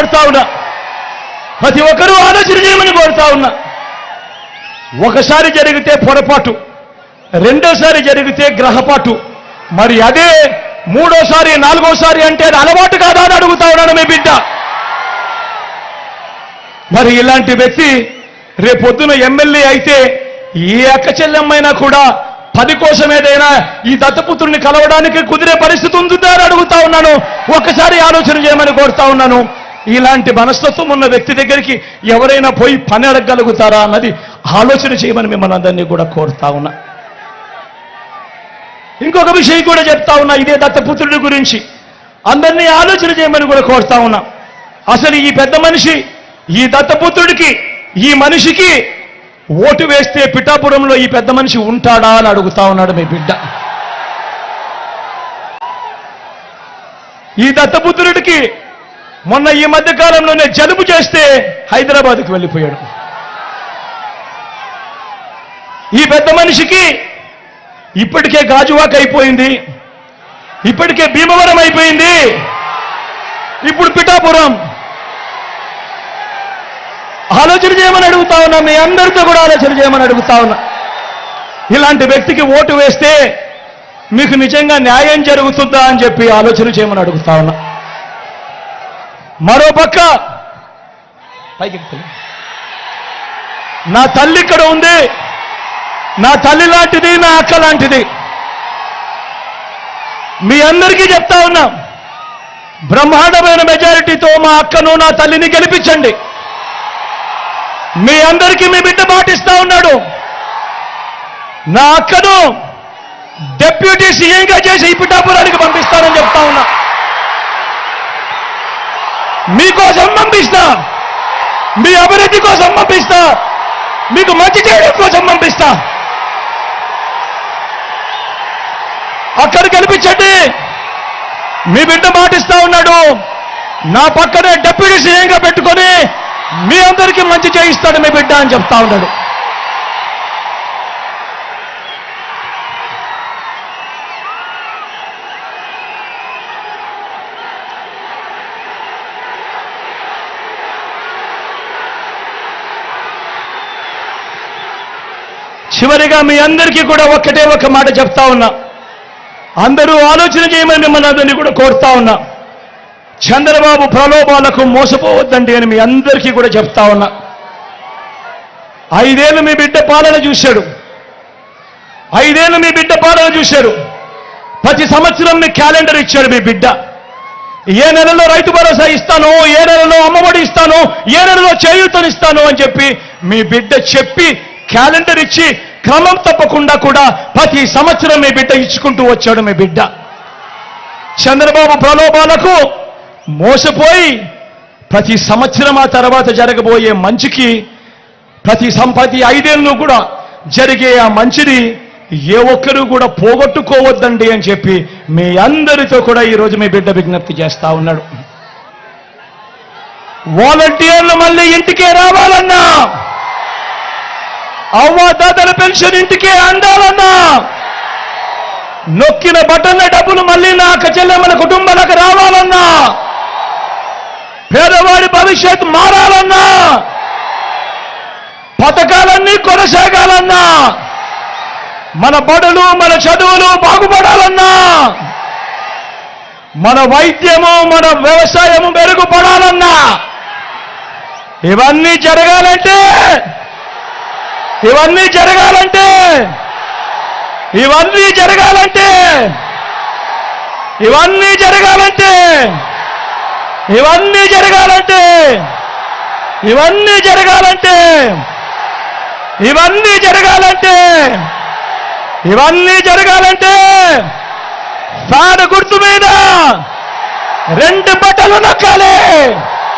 కోరుతా ఉన్నా. ప్రతి ఒక్కరూ ఆలోచన చేయమని కోరుతా ఉన్నా. ఒకసారి జరిగితే పొరపాటు, రెండోసారి జరిగితే గ్రహపాటు, మరి అదే మూడోసారి నాలుగోసారి అంటే అలవాటు కాదా అని అడుగుతా ఉన్నాను మీ బిడ్డ. మరి ఇలాంటి వ్యక్తి రేపొద్దున ఎమ్మెల్యే అయితే ఏ అక్క చెల్లెమ్మైనా కూడా 10 కోసం ఏదైనా ఈ దత్తపుత్రుని కలవడానికి కుదిరే పరిస్థితి ఉంటుందా అని అడుగుతా ఉన్నాను. ఒక్కసారి ఆలోచన చేయమని కోరుతా ఉన్నాను. ఇలాంటి మనస్తత్వం ఉన్న వ్యక్తి దగ్గరికి ఎవరైనా పోయి పని అడగగలుగుతారా అన్నది ఆలోచన చేయమని మిమ్మల్ని అందరినీ కూడా కోరుతా ఉన్నా. ఇంకొక విషయం కూడా చెప్తా ఉన్నా, ఇదే దత్తపుత్రుడి గురించి అందరినీ ఆలోచన చేయమని కూడా కోరుతా ఉన్నా. అసలు ఈ పెద్ద మనిషి, ఈ దత్తపుత్రుడికి, ఈ మనిషికి ఓటు వేస్తే పిఠాపురంలో ఈ పెద్ద మనిషి ఉంటాడా అని అడుగుతా ఉన్నాడు మీ బిడ్డ. ఈ దత్తపుత్రుడికి మొన్న ఈ మధ్య కాలంలోనే జలుబు చేస్తే హైదరాబాద్కి వెళ్ళిపోయాడు. ఈ పెద్ద మనిషికి ఇప్పటికే గాజువాక అయిపోయింది, ఇప్పటికే భీమవరం అయిపోయింది, ఇప్పుడు పిఠాపురం. ఆలోచన చేయమని అడుగుతా ఉన్నా, మీ అందరితో కూడా ఆలోచన చేయమని అడుగుతా ఉన్నా. ఇలాంటి వ్యక్తికి ఓటు వేస్తే మీకు నిజంగా న్యాయం జరుగుతుందా అని చెప్పి ఆలోచన చేయమని అడుగుతా ఉన్నా. మరోపక్క నా తల్లి ఇక్కడ ఉంది, నా తల్లి లాంటిది, నా అక్క లాంటిది. మీ అందరికీ చెప్తా ఉన్నా, బ్రహ్మాండమైన మెజారిటీతో మా అక్కను, నా తల్లిని గెలిపించండి. మీ అందరికీ మీ బిడ్డ పాటిస్తా ఉన్నాడు. నా అక్కను డిప్యూటీ సీఎంగా చేసి ఈ పిఠాపురానికి పంపిస్తానని చెప్తా ఉన్నా. మీకోసం పంపిస్తా, మీ అభివృద్ధి కోసం పంపిస్తా, మీకు మంచి చేయడం కోసం పంపిస్తా. అక్కడ గెలిపించండి. మీ బిడ్డ మాటిస్తా ఉన్నాడు, నా పక్కనే డిప్యూటీ సీఎంగా పెట్టుకొని మీ అందరికీ మంచి చేయిస్తాడు మీ బిడ్డ అని చెప్తా ఉన్నాడు. చివరిగా మీ అందరికీ కూడా ఒక్కటే ఒక మాట చెప్తా ఉన్నా, అందరూ ఆలోచన చేయమని మిమ్మల్ని అందరినీ కూడా కోరుతా ఉన్నా. చంద్రబాబు ప్రలోభాలకు మోసపోవద్దండి అని మీ అందరికీ కూడా చెప్తా ఉన్నా. 5 ఏళ్ళు మీ బిడ్డ పాలన చూశాడు, 5 ఏళ్ళు మీ బిడ్డ పాలన చూశారు. ప్రతి సంవత్సరం మీ క్యాలెండర్ ఇచ్చాడు మీ బిడ్డ. ఏ నెలలో రైతు భరోసా ఇస్తానో, ఏ నెలలో అమ్మఒడి ఇస్తానో, ఏ నెలలో చేయూతనిస్తానో అని చెప్పి మీ బిడ్డ చెప్పి క్యాలెండర్ ఇచ్చి క్రమం తప్పకుండా కూడా ప్రతి సంవత్సరం మీ బిడ్డ ఇచ్చుకుంటూ వచ్చాడు మీ బిడ్డ. చంద్రబాబు ప్రలోభాలకు మోసపోయి ప్రతి సంవత్సరం ఆ తర్వాత జరగబోయే మంచికి ప్రతి 5 ఏళ్ళు కూడా జరిగే ఆ మంచిని ఏ ఒక్కరూ కూడా పోగొట్టుకోవద్దండి అని చెప్పి మీ అందరితో కూడా ఈరోజు మీ బిడ్డ విజ్ఞప్తి చేస్తా ఉన్నాడు. వాలంటీర్లు మళ్ళీ ఇంటికే రావాలన్నా, అవ్వాతాతల పెన్షన్ ఇంటికే అందాలన్నా, నొక్కిన బటన్ల డబ్బులు మళ్ళీ నా అక్క చెల్లెమ్మల కుటుంబాలకు రావాలన్నా, పేదవాడి భవిష్యత్ మారాలన్నా, పథకాలన్నీ కొనసాగాలన్నా, మన బడులు, మన చదువులు బాగుపడాలన్నా, మన వైద్యము, మన వ్యవసాయము మెరుగుపడాలన్నా, ఇవన్నీ జరగాలంటే ఇవన్నీ జరగాలంటే ఇవన్నీ జరగాలంటే ఇవన్నీ జరగాలంటే ఇవన్నీ జరగాలంటే ఇవన్నీ జరగాలంటే ఇవన్నీ జరగాలంటే ఇవన్నీ జరగాలంటే ఫ్యాన్ గుర్తు మీద 2 బటన్లు నొక్కాలి.